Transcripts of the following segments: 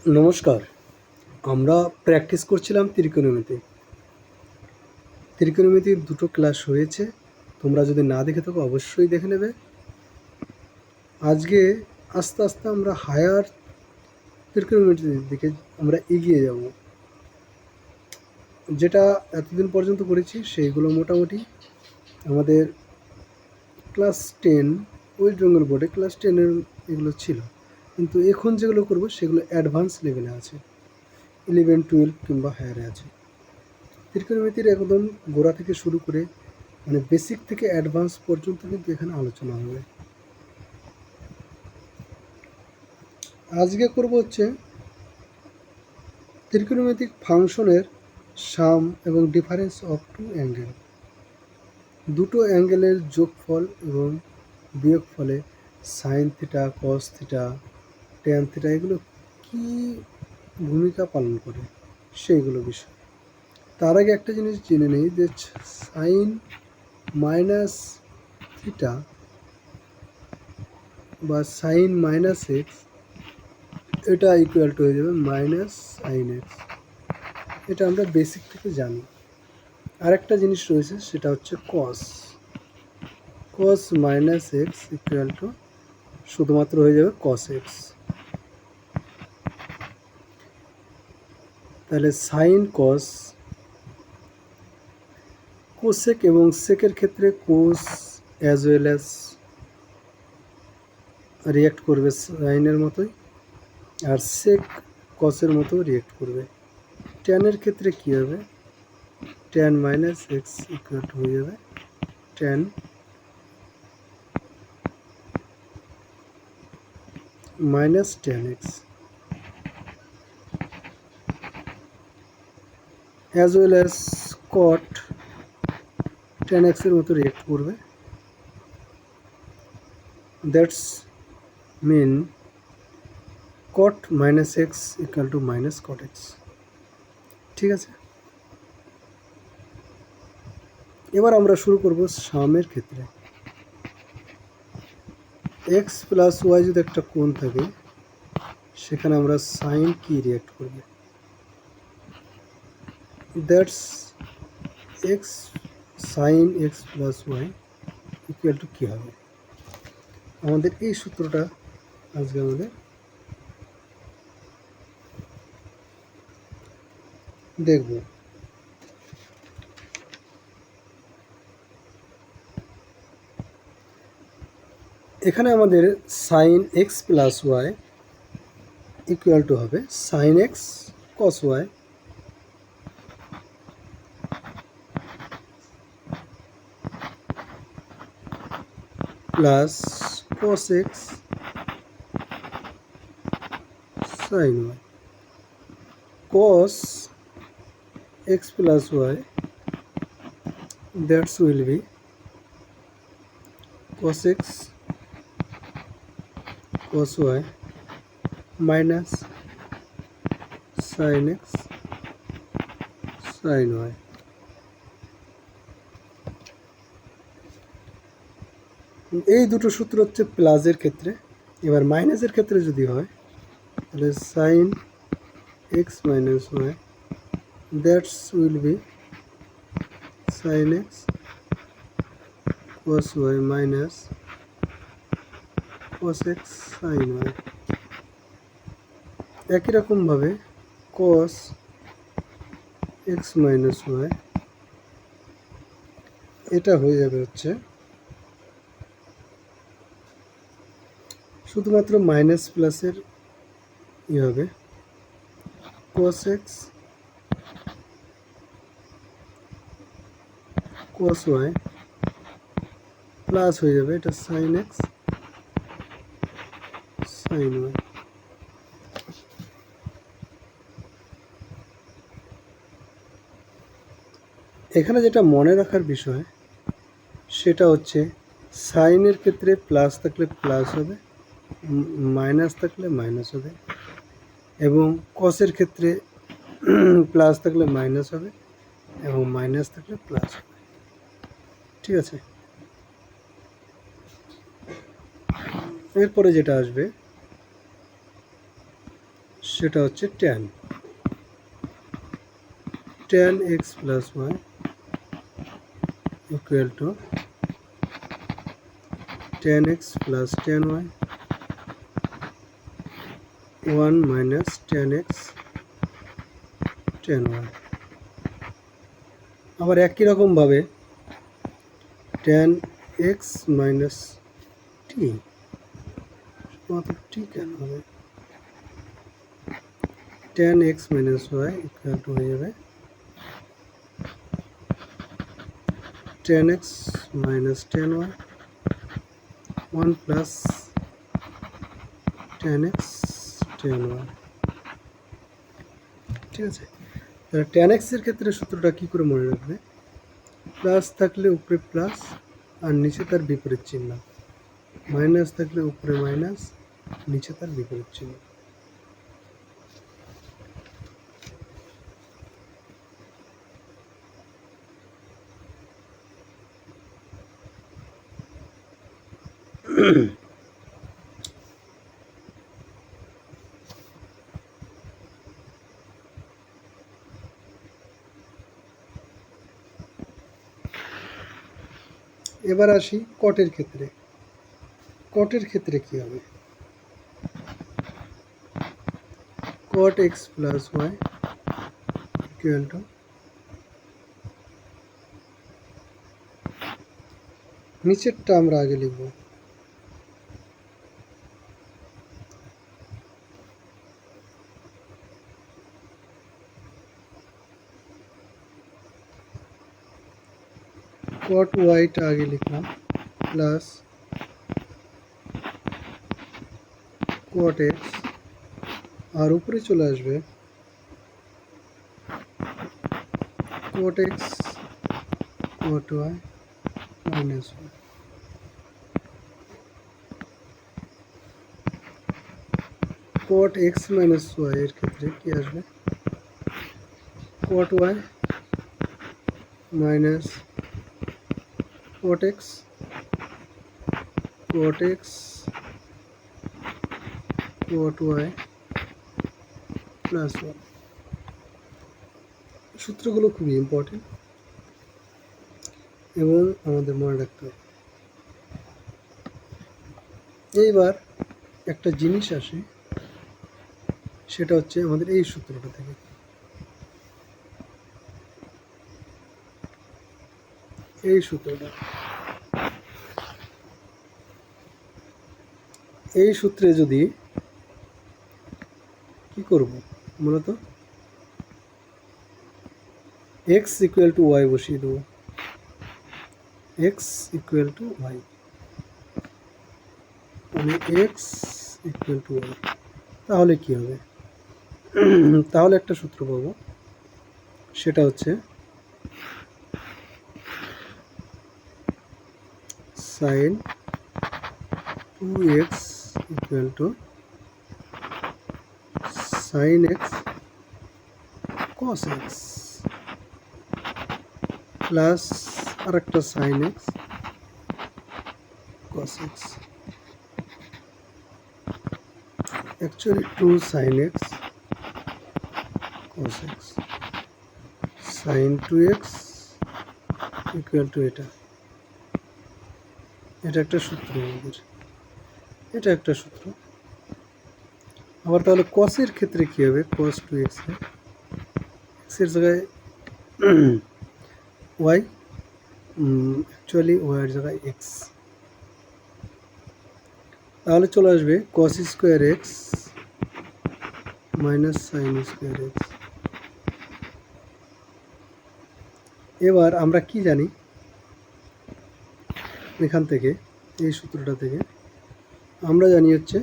নমস্কার। আমরা প্র্যাকটিস করছিলাম ত্রিকোণমিতির দুটো ক্লাস হয়েছে। তোমরা যদি না দেখে থাকো অবশ্যই দেখে নেবে। আজকে আস্তে আস্তে আমরা হায়ার ত্রিকোণমিতির দিকে আমরা এগিয়ে যাব। যেটা এতদিন পর্যন্ত করেছি সেইগুলো মোটামুটি আমাদের ক্লাস 10 ওয়েস্ট বেঙ্গল বোর্ডে ক্লাস 10-এর এগুলো ছিল, কিন্তু এখন যেগুলো করব সেগুলো অ্যাডভান্স লেভেলে আছে, 11, 12 কিংবা হায়ারে আছে। ত্রিকোণমিতির একদম গোড়া থেকে শুরু করে মানে বেসিক থেকে অ্যাডভান্স পর্যন্ত কিন্তু এখানে আলোচনা হবে। আজকে করব হচ্ছে ত্রিকোণমিতিক ফাংশনের সাম এবং ডিফারেন্স অফ টু অ্যাঙ্গেল। দুটো অ্যাঙ্গেলের যোগফল এবং বিয়োগফলে sine theta, cos theta, tan theta এগুলো কী ভূমিকা পালন করে সেইগুলো বিষয়। তার আগে একটা জিনিস জেনে নেই যে সাইন মাইনাস থিটা বা সাইন মাইনাস এক্স এটা ইকুয়াল টু হয়ে যাবে মাইনাস সাইন এক্স। এটা আমরা বেসিক থেকে জানি। আরেকটা জিনিস রয়েছে সেটা হচ্ছে cos. Cos minus X equal to শুধুমাত্র হয়ে যাবে কস এক্স। তাহলে সাইন কস, কোসেক এবং সেকের ক্ষেত্রে cos as well as react করবে সাইনের মতোই, আর সেক কসের মতো রিয়াক্ট করবে। ট্যানের ক্ষেত্রে কী হবে, tan minus X equal to হয়ে যাবে tan minus tan X, as well as cot tan এক্সের মতো রিয়েক্ট করবে। That's mean cot minus X equal to minus cot X. ঠিক আছে, এবার আমরা শুরু করব সামের ক্ষেত্রে। এক্স প্লাস ওয়াই যদি একটা কোণ থাকে সেখানে আমরা সাইন কি রিয়েক্ট করবে, that's x sine x plus y equal to কী হবে। আমাদের এই সূত্রটা আজকে আমাদের দেখব। এখানে আমাদের sine x plus y equal to হবে sine x cos y plus cos x sine y. Cos x plus y that's will be cos x cos y minus sin x sin y। এই দুটো সূত্র হচ্ছে প্লাসের ক্ষেত্রে। এবার মাইনাসের ক্ষেত্রে যদি হয় তাহলে sine x minus y that's will be sine x cos y minus cos x sin y। একই রকমভাবে cos x মাইনাস ওয়াই এটা হয়ে যাবে হচ্ছে শুধুমাত্র মাইনাস প্লাসের হবে cos x cos y plus হয়ে যাবে এটা সাইন এক্স সাইন ওয়াই। এখানে যেটা মনে রাখার বিষয় সেটা হচ্ছে সাইনের ক্ষেত্রে প্লাস থাকলে প্লাস হবে, মাইনাস থাকলে মাইনাস হবে, এবং কসের ক্ষেত্রে প্লাস থাকলে মাইনাস হবে এবং মাইনাস থাকলে প্লাস হবে। ঠিক আছে, এরপরে যেটা আসবে সেটা হচ্ছে tan x plus y equal to tan x plus tan y 1 minus tan x tan y। আবার একই রকমভাবে tan x মাইনাস t, শুধুমাত্র t কেন হবে, tan x minus y equal to হয়ে যাবে tan x minus tan y 1 plus tan x tan y। ঠিক আছে, তাহলে tan x এর ক্ষেত্রে সূত্রটা কি করে মনে রাখবে? প্লাস থাকলে উপরে প্লাস আর নিচে তার বিপরীত চিহ্ন, মাইনাস থাকলে উপরে মাইনাস, নিচে তার বিপরীত চিহ্ন। এবার আসি কটের ক্ষেত্রে। কটের ক্ষেত্রে কি হবে? cot x plus y equal to, নিচেরটা আমরা আগে লিখব, cot y টা আগে লিখলাম প্লাস cot x, আর উপরে চলে আসবে cot x cot y minus y। cot x minus y এর ক্ষেত্রে কি আসবে? cot y minus cot x cot y plus 1। সূত্রগুলো খুবই ইম্পর্টেন্ট এবং আমাদের মনে রাখতে হবে। এইবার একটা জিনিস আসে, সেটা হচ্ছে আমাদের এই সূত্রটা থেকে। এই সূত্রটা, এই সূত্রে যদি কি করব, মূলত x ইকুয়াল টু ওয়াই বসিয়ে দেবো, x ইকুয়াল টু ওয়াই, মানে x ইকুয়াল টু ওয়াই। তাহলে কি হবে? তাহলে একটা সূত্র পাবো, সেটা হচ্ছে sin 2x equal to sin x cos x plus আর একটা sin x cos x, actually 2 sin x cos x sin 2x equal to এটা একটা সূত্র আমাদের, এটা একটা সূত্র। আবার তাহলে cos এর ক্ষেত্রে কি হবে? cos 2x x এর জায়গায় y, অ্যাকচুয়ালি y এর জায়গায় x, তাহলে চলে আসবে cos square x minus sin square x। এবার আমরা কি জানি এখান থেকে, এই সূত্রটা থেকে আমরা জানি হচ্ছে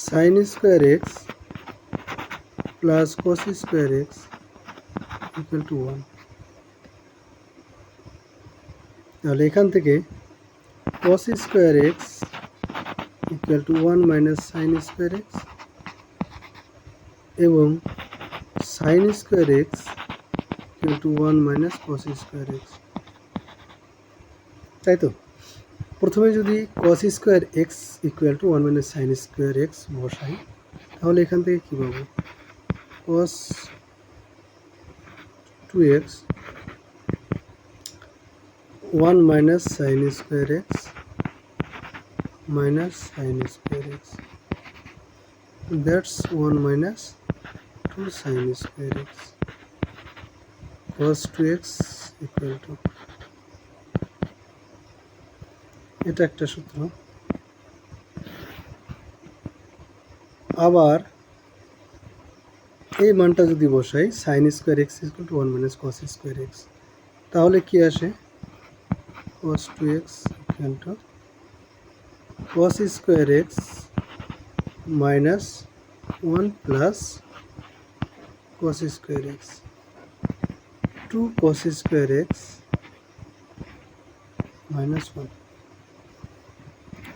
sin square x plus cos square x equal to 1। তাহলে এখান থেকে cos square x equal to 1 minus sin square x এবং sin square x equal to 1 minus cos square x, তাই তো? প্রথমে যদি cos square x equal to 1 minus sine square x বসাই, তাহলে এখান থেকে কী পাবো? cos 2x 1 minus sine square x minus sin square x, that's 1 minus 2 sin square x, cos 2x equal to, এটা একটা সূত্র। আবার এই মানটা যদি বসাই sin square x equal to 1 minus cos square x, তাহলে কি আসে? cos 2x equal to cos square x minus 1 plus cos square x, 2 cos square x minus 1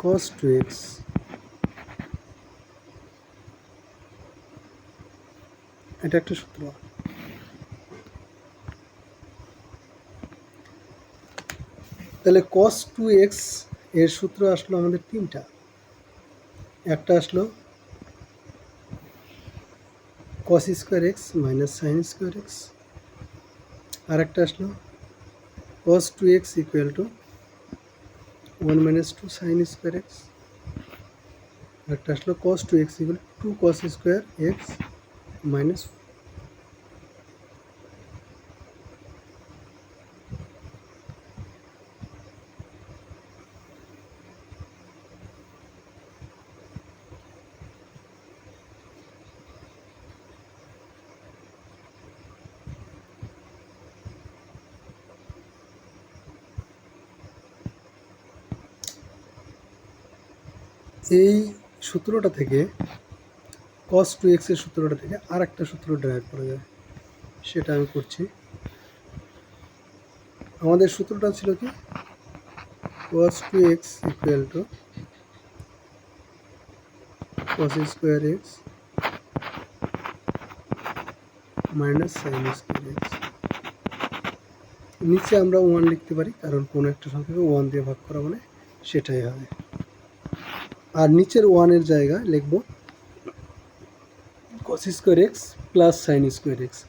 cos 2x, এটা একটা সূত্র। তাহলে cos 2x এর সূত্র আসলো আমাদের তিনটা। একটা আসলো cos square x minus sine square x, আর একটা আসলো cos 2x equal to 1 minus 2 sine square x, আর একটা আসলো cos 2x equal to 2 cos square x minus. এই সূত্রটা থেকে cos 2x এর সূত্রটা থেকে আর একটা সূত্র ড্রাইভ করা যায়, সেটা আমি করছি। আমাদের সূত্রটা ছিল কি? cos 2x equal two cos square x minus sine square x. নিচে আমরা 1 লিখতে পারি, কারণ কোনো একটা সংখ্যাকে 1 দিয়ে ভাগ করা মানে সেটাই হবে। আর নিচের 1 এর জায়গায় লিখব cos square x plus sine square x,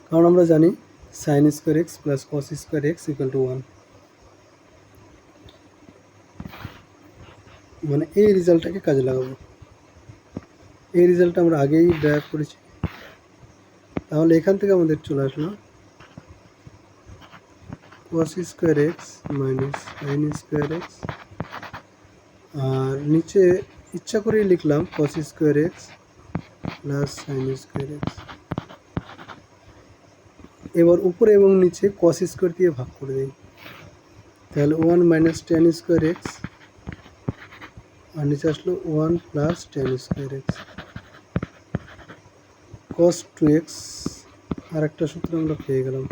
কারণ আমরা জানি sign square x plus cos square x equal to 1, মানে এই রেজাল্টটাকে কাজে লাগাবো। এই রেজাল্টটা আমরা আগেই ড্রাইভ করেছি, তাহলে এখান থেকে আমাদের চলে আসলো cos square x minus sine square x, আর নিচে ইচ্ছা করেই লিখলাম cos square x plus sine square x. এবার উপরে এবং নিচে cos স্কোয়ার দিয়ে ভাগ করে দিই, তাহলে 1 মাইনাস টেন স্কোয়ার এক্স, আর নিচে আসলো 1 plus tan square x, cos 2x। আর একটা সূত্র আমরা পেয়ে গেলাম।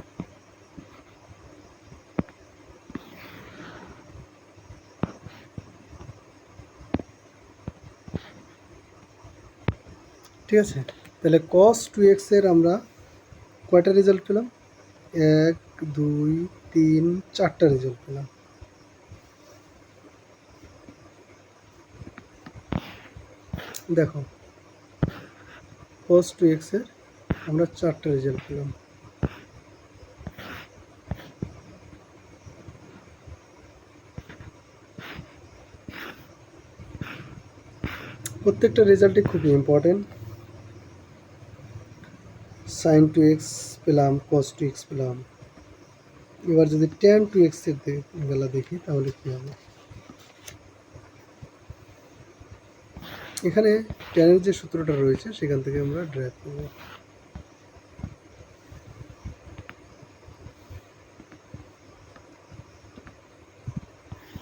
ঠিক আছে, তাহলে cos 2x এর আমরা কয়টা রেজাল্ট পেলাম? 1 2 3 4টা রেজাল্ট পেলাম। দেখো cos 2x এর আমরা 4টা রেজাল্ট পেলাম। প্রত্যেকটা রেজাল্টই খুবই ইম্পর্টেন্ট। sin 2x পেলাম, cos 2x পেলাম। এবার যদি tan 2x এর বেলা দেখি তাহলে কি হবে? এখানে tan এর যে সূত্রটা রয়েছে সেখান থেকে আমরা ড্রাইভ করব।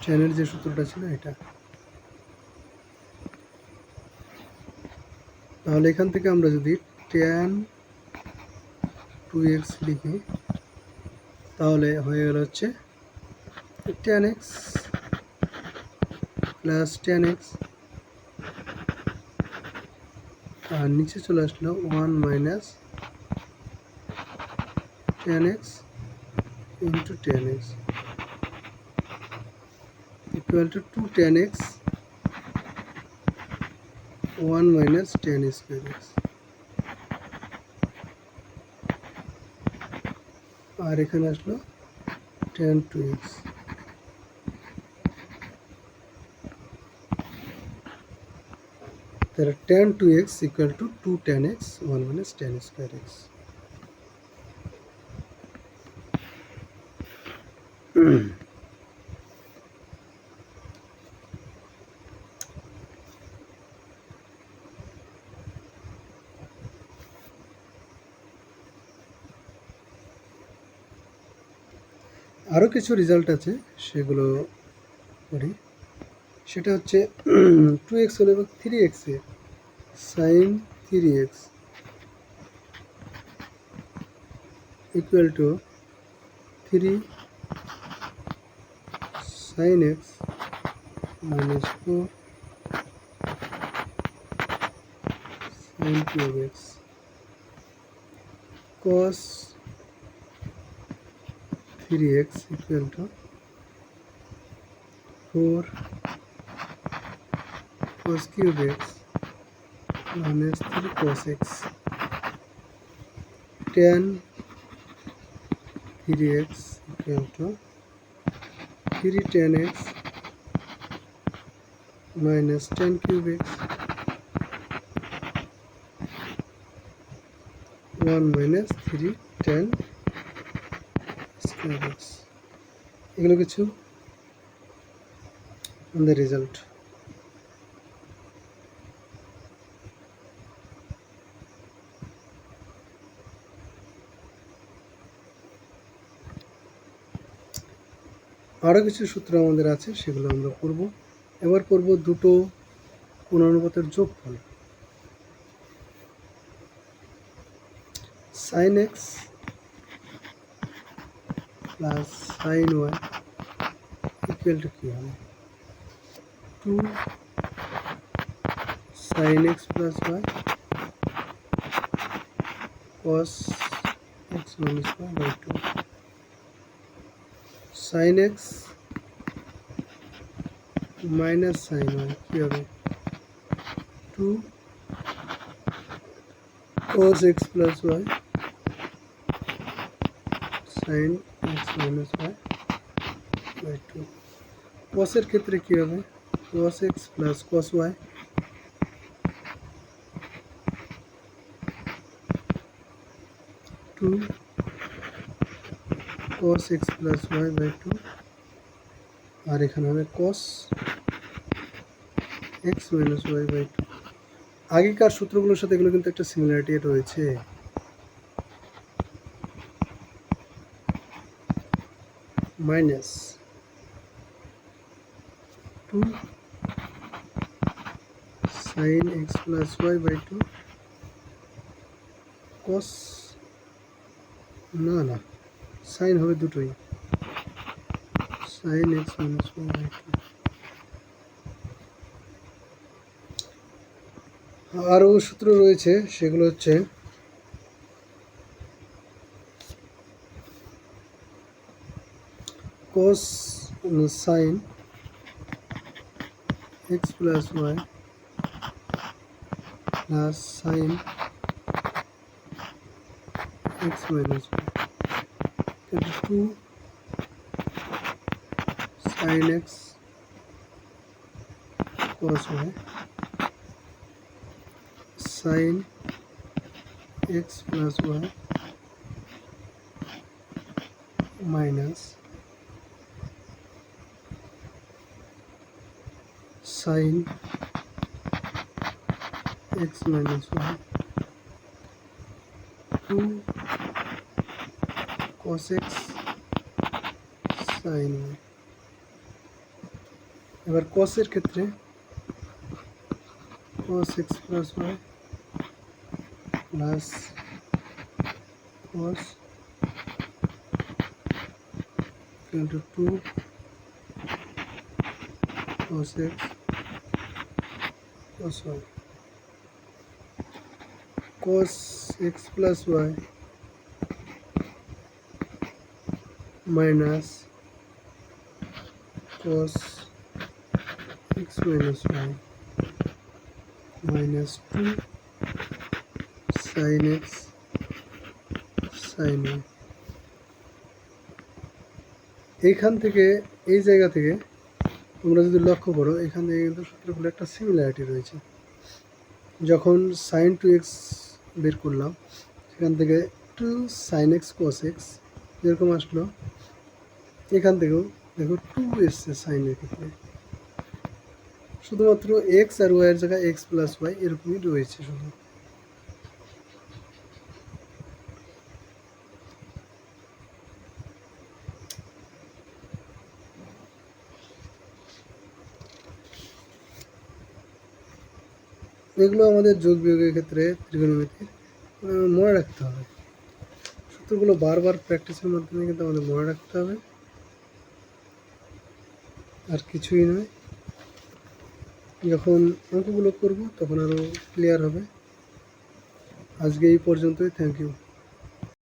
tan এর যে সূত্রটা ছিল এটা, তাহলে এখান থেকে আমরা যদি tan 2x লিখি তাহলে হয়ে গেল হচ্ছে tan x plus tan x, আর নিচে চলে আসলো 1 minus tan x into tan x। equal to 2 tan x 1 minus tan square x, আর এখানে আসলো tan 2x। তাহলে tan 2x equal to 2 tan x 1 minus tan square x। আরও কিছু result আছে, সেগুলো করি। সেটা হচ্ছে 2x হলে এবং 3x এ sine 3x equal to 3 sin x minus 4 sin cube x cos 3x equal to 4 cos cube x minus 3 cos x, tan 3x equal to 3 tan x minus tan cube x 1 minus 3 tan square x। এগুলো কিছু আমাদের result. আরও কিছু সূত্র আমাদের আছে, সেগুলো আমরা পড়ব। এবার পড়ব দুটো পূর্ণানুপাতের যোগফল। sin x plus sin y equal to কী হবে? 2 sin x plus y cos x minus y by 2 sin x minus sin y কী হবে? 2 cos x plus y sin x minus y by 2। cos এর ক্ষেত্রে কী হবে? cos x plus cos y 2 cos x plus y by 2, আর এখানে হবে cos x minus y by 2। আগেকার সূত্রগুলোর সাথে এগুলো কিন্তু একটা সিমিলারিটি রয়েছে। Minus 2 sin x plus y by 2 cos, না সাইন হবে দুটোই, sin x minus y by 2। আরও সূত্র রয়েছে, সেগুলো হচ্ছে cos sin x plus y plus sin x minus y 2 sin x cos y sin x plus y minus sin x minus y 2 cos x sin y। এবার cos এর ক্ষেত্রে cos x plus y plus cos equal to 2 cos x cos y, cos x plus y minus cos x minus y minus 2 sine x sine y. এইখান থেকে, এই জায়গা থেকে তোমরা যদি লক্ষ্য করো, এখান থেকে কিন্তু সূত্রগুলো একটা সিমিলারিটি রয়েছে। যখন সাইন 2x বের করলাম, সেখান থেকে 2 সাইন এক্স কস এক্স যেরকম আসলো, এখান থেকেও দেখো 2 এসছে সাইনের ক্ষেত্রে। শুধুমাত্র এক্স আর ওয়াইয়ের জায়গায় এক্স প্লাস ওয়াই এরকমই রয়েছে শুধু। এগুলো আমাদের যোগ বিয়োগের ক্ষেত্রে ত্রিকোণমিতির মনে রাখতে হবে। সূত্রগুলো বারবার প্র্যাকটিসের মাধ্যমে কিন্তু আমাদের মনে রাখতে হবে, আর কিছুই নয়। যখন অঙ্কগুলো করব তখন আরও ক্লিয়ার হবে। আজকে এই পর্যন্তই। Thank you.